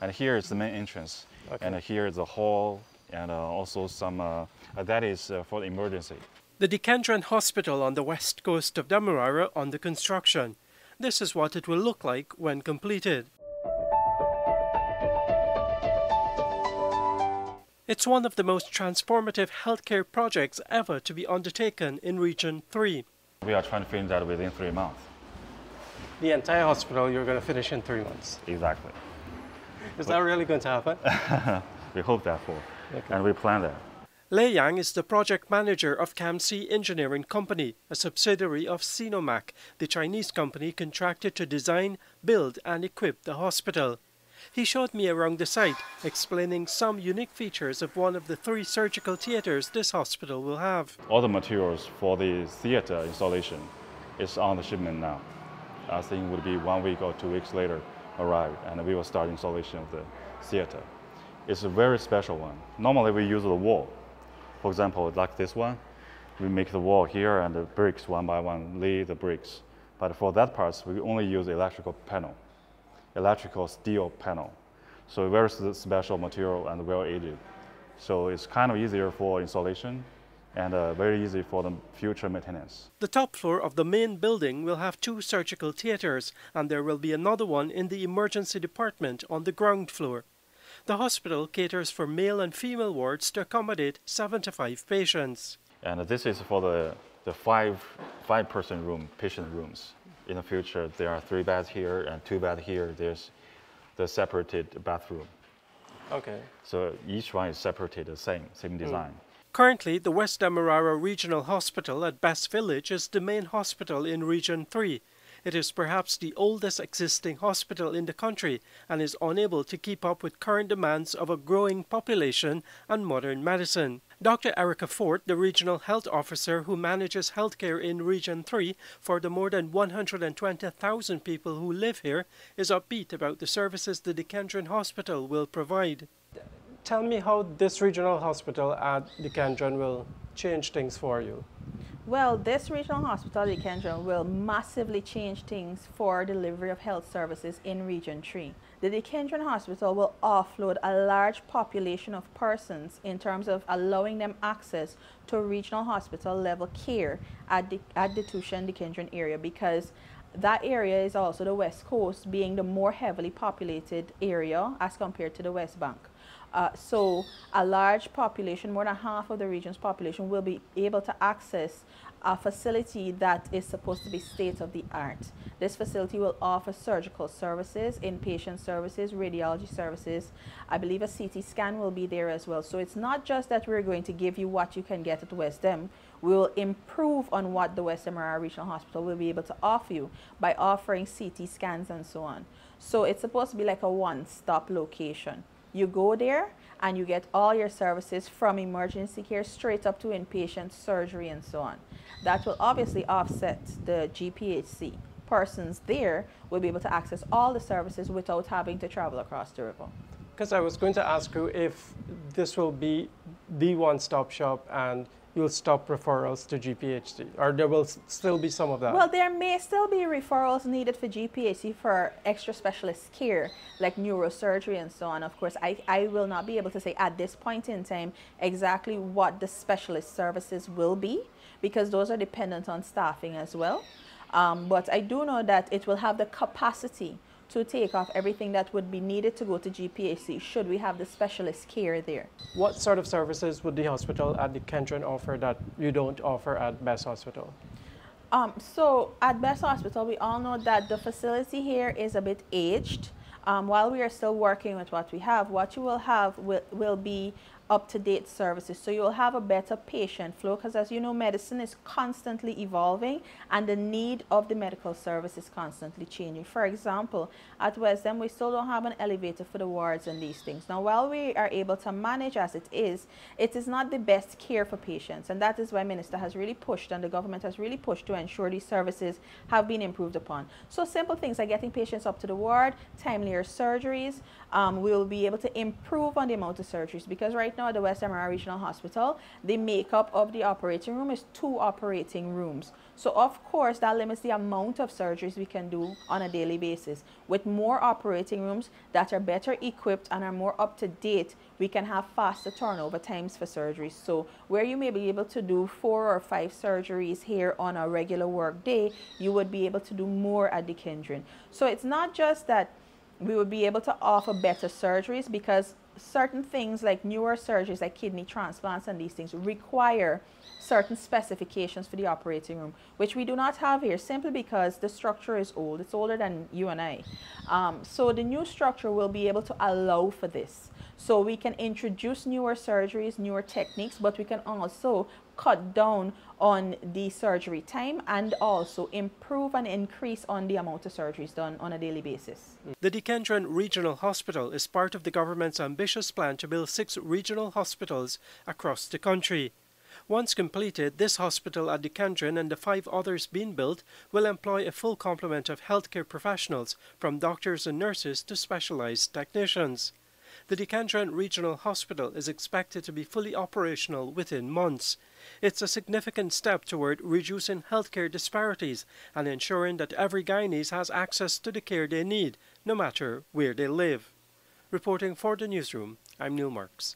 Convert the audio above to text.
And here is the main entrance. Okay. And here is the hall, and also some, that is for the emergency. The DeKINDREN Hospital on the west coast of Demerara under construction. This is what it will look like when completed. It's one of the most transformative healthcare projects ever to be undertaken in Region 3. We are trying to finish that within 3 months. The entire hospital you're going to finish in 3 months. Exactly. Is that really going to happen? We hope that for, Okay. and we plan that. Lei Yang is the project manager of CAMC Engineering Company, a subsidiary of Sinomac, the Chinese company contracted to design, build and equip the hospital. He showed me around the site, explaining some unique features of one of the 3 surgical theaters this hospital will have. All the materials for the theater installation is on the shipment now. I think it would be 1 week or 2 weeks later arrive, and we will start installation of the theater. It's a very special one. Normally we use the wall. For example, like this one, we make the wall here and the bricks one by one, lay the bricks. But for that part, we only use electrical panel, electrical steel panel. So very special material and well aged. So it's kind of easier for installation and very easy for the future maintenance. The top floor of the main building will have 2 surgical theaters, and there will be another one in the emergency department on the ground floor. The hospital caters for male and female wards to accommodate 75 patients. And this is for the five-person room, patient rooms. In the future, there are 3 beds here and 2 beds here. There's the separated bathroom. Okay. So each one is separated, the same design. Currently, the West Demerara Regional Hospital at Best Village is the main hospital in Region 3. It is perhaps the oldest existing hospital in the country and is unable to keep up with current demands of a growing population and modern medicine. Dr. Erica Fort, the Regional Health Officer who manages healthcare in Region 3 for the more than 120,000 people who live here, is upbeat about the services the DeKINDREN Hospital will provide. Tell me how this regional hospital at DeKINDREN will change things for you. Well, this regional hospital, DeKINDREN, will massively change things for delivery of health services in Region 3. The DeKINDREN Hospital will offload a large population of persons in terms of allowing them access to regional hospital level care at the Tusha and DeKINDREN area, because that area is also the West Coast, being the more heavily populated area as compared to the West Bank. So a large population, more than half of the region's population, will be able to access a facility that is supposed to be state-of-the-art. This facility will offer surgical services, inpatient services, radiology services. I believe a CT scan will be there as well. So it's not just that we're going to give you what you can get at West Dem. We will improve on what the West Demerara Regional Hospital will be able to offer you by offering CT scans and so on. So it's supposed to be like a one-stop location. You go there and you get all your services from emergency care straight up to inpatient surgery and so on. That will obviously offset the GPHC. Persons there will be able to access all the services without having to travel across the river. Because I was going to ask you if this will be the one-stop shop and you'll stop referrals to GPHC, or there will still be some of that? Well, there may still be referrals needed for GPHC for extra specialist care, like neurosurgery and so on. Of course, I will not be able to say at this point in time exactly what the specialist services will be, because those are dependent on staffing as well. But I do know that it will have the capacity to take off everything that would be needed to go to GPHC should we have the specialist care there. What sort of services would the hospital at DeKINDREN offer that you don't offer at Best Hospital? So at Best Hospital, we all know that the facility here is a bit aged. While we are still working with what we have, what you will have will be up-to-date services. So you'll have a better patient flow, because as you know, medicine is constantly evolving and the need of the medical service is constantly changing. For example, at West End, we still don't have an elevator for the wards and these things. Now, while we are able to manage as it is not the best care for patients, and that is why Minister has really pushed and the government has really pushed to ensure these services have been improved upon. So simple things like getting patients up to the ward, timelier surgeries. We will be able to improve on the amount of surgeries, because right now at the West Demerara Regional Hospital, the makeup of the operating room is 2 operating rooms. So of course that limits the amount of surgeries we can do on a daily basis. With more operating rooms that are better equipped and are more up to date, we can have faster turnover times for surgeries. So where you may be able to do 4 or 5 surgeries here on a regular work day, you would be able to do more at DeKINDREN. So it's not just that we would be able to offer better surgeries, because certain things like newer surgeries like kidney transplants and these things require certain specifications for the operating room, which we do not have here simply because the structure is old. It's older than you and I. So the new structure will be able to allow for this. So we can introduce newer surgeries, newer techniques, but we can also cut down on the surgery time and also improve and increase on the amount of surgeries done on a daily basis. The DeKINDREN Regional Hospital is part of the government's ambitious plan to build 6 regional hospitals across the country. Once completed, this hospital at DeKINDREN and the 5 others being built will employ a full complement of healthcare professionals, from doctors and nurses to specialized technicians. The DeKINDREN Regional Hospital is expected to be fully operational within months. It's a significant step toward reducing healthcare disparities and ensuring that every Guyanese has access to the care they need, no matter where they live. Reporting for the newsroom, I'm Neil Marks.